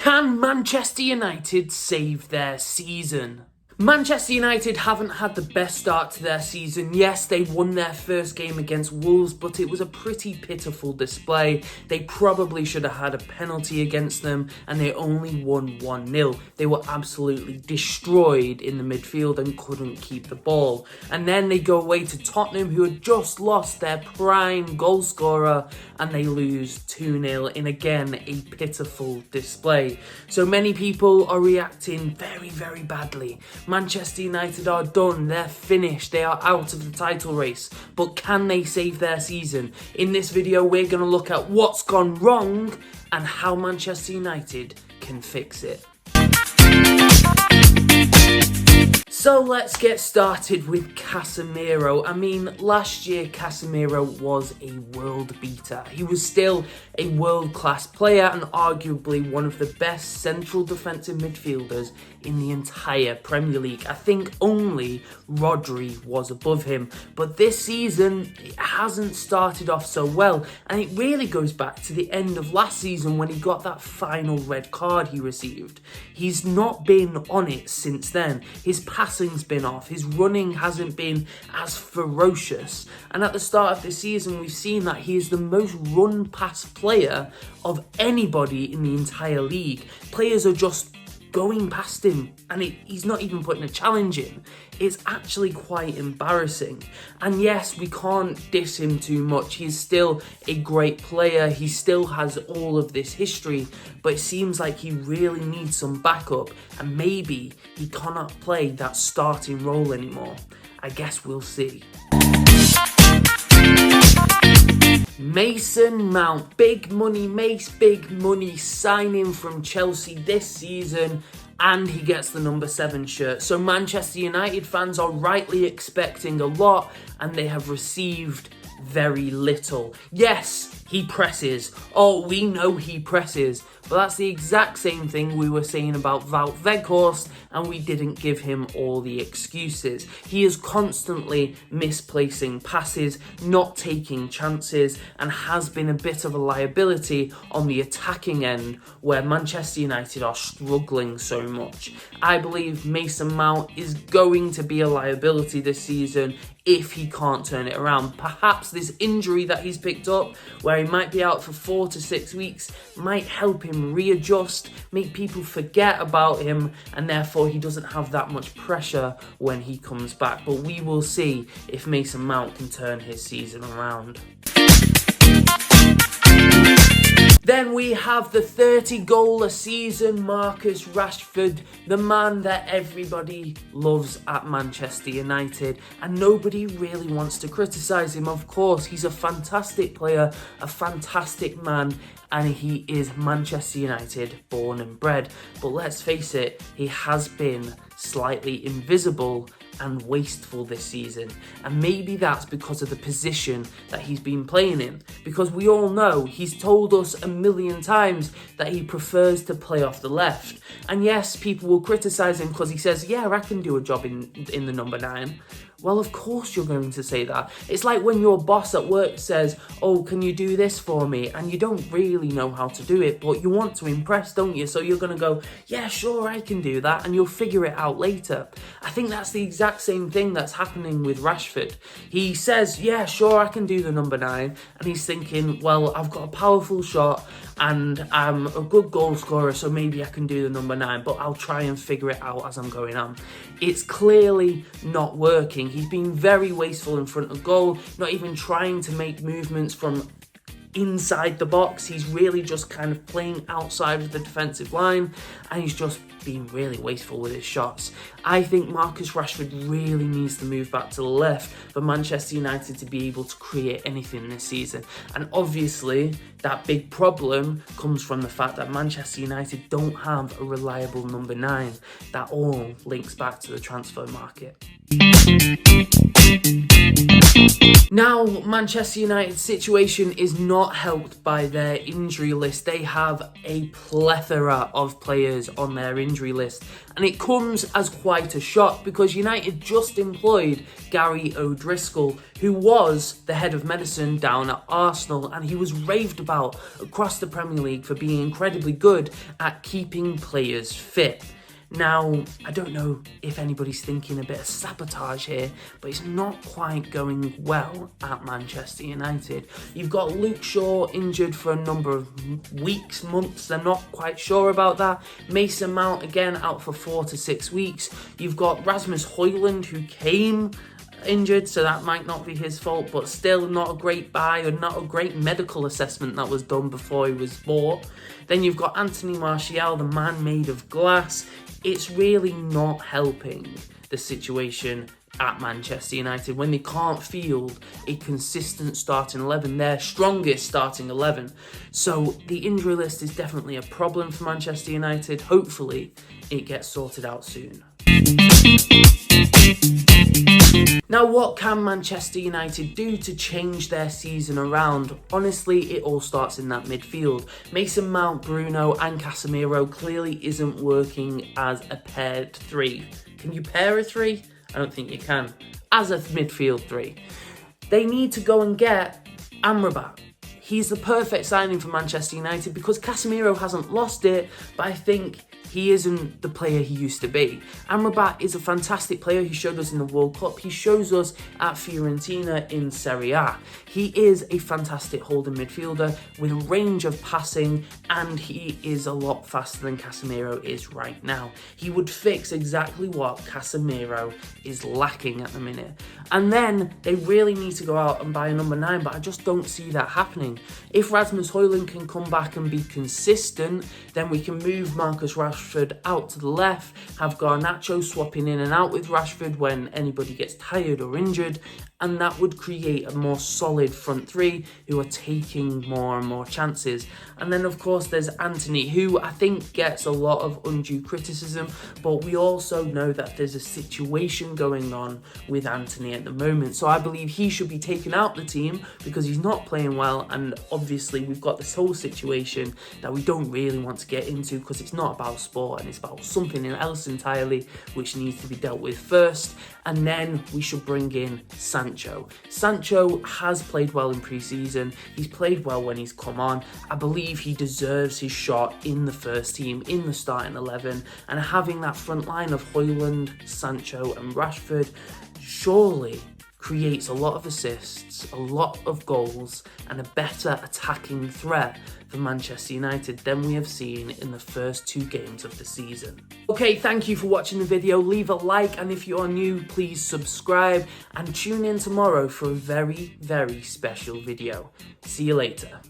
Can Manchester United save their season? Manchester United haven't had the best start to their season. Yes, they won their first game against Wolves, but it was a pretty pitiful display. They probably should have had a penalty against them, and they only won 1-0. They were absolutely destroyed in the midfield and couldn't keep the ball. And then they go away to Tottenham, who had just lost their prime goal scorer, and they lose 2-0 in, again, a pitiful display. So many people are reacting very, very badly. Manchester United are done, they're finished, they are out of the title race. But can they save their season? In this video, we're going to look at what's gone wrong and how Manchester United can fix it. So let's get started with Casemiro. I mean, last year Casemiro was a world beater. He was still a world-class player and arguably one of the best central defensive midfielders in the entire Premier League. I think only Rodri was above him. But this season, it hasn't started off so well. And it really goes back to the end of last season when he got that final red card he received. He's not been on it since then. His passing's been off. His running hasn't been as ferocious. And at the start of the season, we've seen that he is the most run-past player of anybody in the entire league. Players are just going past him and he's not even putting a challenge in. It's actually quite embarrassing. And yes, we can't diss him too much. He's still a great player. He still has all of this history, but it seems like he really needs some backup and maybe he cannot play that starting role anymore. I guess we'll see. Mason Mount, big money Mace, big money signing from Chelsea this season, and he gets the number 7 shirt. So Manchester United fans are rightly expecting a lot, and they have received very little. Yes, he presses. Oh, we know he presses. But that's the exact same thing we were saying about Wout Weghorst, and we didn't give him all the excuses. He is constantly misplacing passes, not taking chances, and has been a bit of a liability on the attacking end where Manchester United are struggling so much. I believe Mason Mount is going to be a liability this season if he can't turn it around. Perhaps this injury that he's picked up, where he might be out for 4 to 6 weeks, might help him readjust, make people forget about him, and therefore he doesn't have that much pressure when he comes back. But we will see if Mason Mount can turn his season around. Then we have the 30-goal-a-season Marcus Rashford, the man that everybody loves at Manchester United, and nobody really wants to criticise him. Of course, he's a fantastic player, a fantastic man, and he is Manchester United born and bred. But let's face it, he has been slightly invisible and wasteful this season, and maybe that's because of the position that he's been playing in, because we all know he's told us a million times that he prefers to play off the left. And yes, people will criticise him because he says, yeah, I can do a job in the number 9. Well, of course you're going to say that. It's like when your boss at work says, oh, can you do this for me? And you don't really know how to do it, but you want to impress, don't you? So you're going to go, yeah, sure, I can do that, and you'll figure it out later. I think that's the exact same thing that's happening with Rashford. He says, yeah, sure, I can do the number 9, and he's thinking, well, I've got a powerful shot, and I'm a good goal scorer, so maybe I can do the number 9, but I'll try and figure it out as I'm going on. It's clearly not working. He's been very wasteful in front of goal, not even trying to make movements from inside the box. He's really just kind of playing outside of the defensive line, and he's just been really wasteful with his shots. I think Marcus Rashford really needs to move back to the left for Manchester United to be able to create anything this season. And obviously, that big problem comes from the fact that Manchester United don't have a reliable number 9. That all links back to the transfer market. Now, Manchester United's situation is not helped by their injury list. They have a plethora of players on their injury list, and it comes as quite a shock because United just employed Gary O'Driscoll, who was the head of medicine down at Arsenal, and he was raved about across the Premier League for being incredibly good at keeping players fit. Now, I don't know if anybody's thinking a bit of sabotage here, but it's not quite going well at Manchester United. You've got Luke Shaw injured for a number of weeks, months, they're not quite sure about that. Mason Mount, again, out for 4 to 6 weeks. You've got Rasmus Højlund, who came injured, so that might not be his fault, but still not a great buy or not a great medical assessment that was done before he was bought. Then you've got Anthony Martial, the man made of glass. It's really not helping the situation at Manchester United when they can't field a consistent starting 11, their strongest starting 11. So the injury list is definitely a problem for Manchester United. Hopefully it gets sorted out soon. Now, what can Manchester United do to change their season around? Honestly, it all starts in that midfield. Mason Mount, Bruno and Casemiro clearly isn't working as a paired three. Can you pair a three? I don't think you can. As a midfield three. They need to go and get Amrabat. He's the perfect signing for Manchester United because Casemiro hasn't lost it, but I think he isn't the player he used to be. Amrabat is a fantastic player. He showed us in the World Cup. He shows us at Fiorentina in Serie A. He is a fantastic holding midfielder with a range of passing, and he is a lot faster than Casemiro is right now. He would fix exactly what Casemiro is lacking at the minute. And then they really need to go out and buy a number 9, but I just don't see that happening. If Rasmus Højlund can come back and be consistent, then we can move Marcus Rashford out to the left, have Garnacho swapping in and out with Rashford when anybody gets tired or injured, and that would create a more solid front three who are taking more and more chances. And then, of course, there's Anthony, who I think gets a lot of undue criticism, but we also know that there's a situation going on with Anthony at the moment. So I believe he should be taken out the team because he's not playing well, and obviously we've got this whole situation that we don't really want to get into because it's not about sport and it's about something else entirely which needs to be dealt with first. And then we should bring in Sancho. Sancho has played well in pre-season. He's played well when he's come on. I believe he deserves his shot in the first team, in the starting 11. And having that front line of Højlund, Sancho and Rashford surely creates a lot of assists, a lot of goals, and a better attacking threat for Manchester United than we have seen in the first 2 games of the season. Okay, thank you for watching the video. Leave a like, and if you are new, please subscribe, and tune in tomorrow for a very, very special video. See you later.